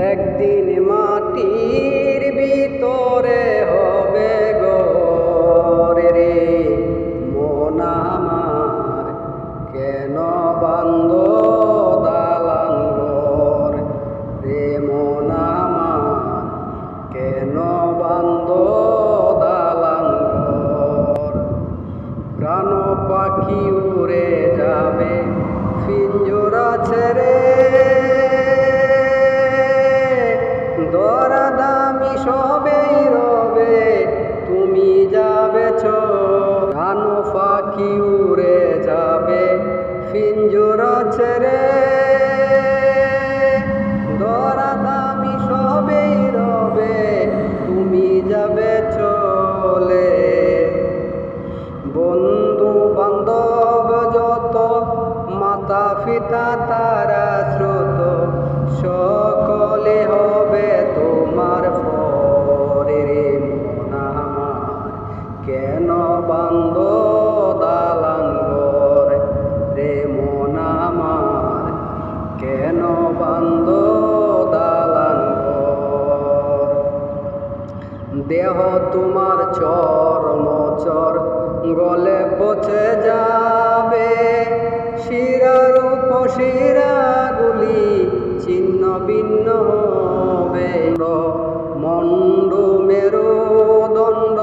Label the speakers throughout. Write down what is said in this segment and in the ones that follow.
Speaker 1: একদিন মাটির ভিতরে হবে ঘর রে মন আমার, কেন বান্দ দালান ঘর রে মন আমার, কেন বান্দ দালান ঘর। প্রাণ পাখি উড়ে যাবে পিঞ্জরা ছেড়ে, দরা দামি সবেই রবে তুমি যাবে প্রাণ পাখি উড়ে যাবে পিঞ্জরা ছেড়ে, দরা দামি সবেই রবে তুমি যাবে চলে। বন্ধু বান্ধব যত, মাতা পিতা তারা স্রোত, সকলে হবে তোমার পরে রে মন আমার, কেন বান্দ দালান ঘর রে মন আমার, কেন বান্দ দালান ঘর। দেহ তোমার চর্মচর গলে পচে যাবে, শিরার উপশিরাগুলি ছিন্ন ভিন্ন হবে, মন্ড মেরুদণ্ড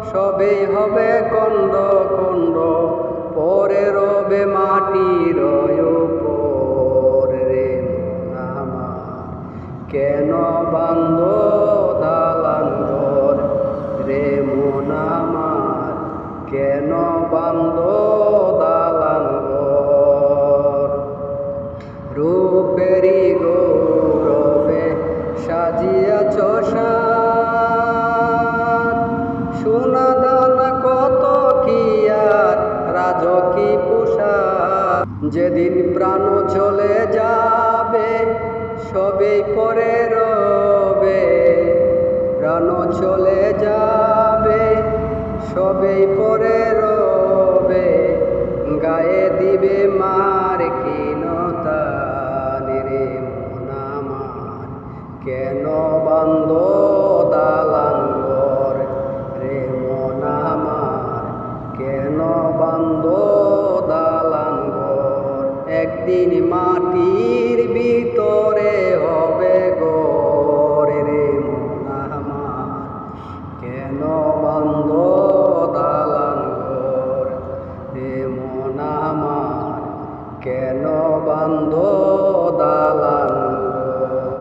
Speaker 1: সবে হবে খণ্ড খণ্ড, পরে রবে মাটির উপর রে মন আমার, কেন বান্দ দালান ঘর রে মন আমার, কেন বান্দ দালান ঘর। রূপেরি গৌরবে সাজিয়াছ সাত, সোনা দানা কত কি আর রাজকী পোশাক। যেদিন প্রাণ চলে যাবে সবেই পরে রবে, প্রাণ চলে যাবে সবেই পরে রবে, গায়ে দিবে মার কিনতা রে মন আমার, কেন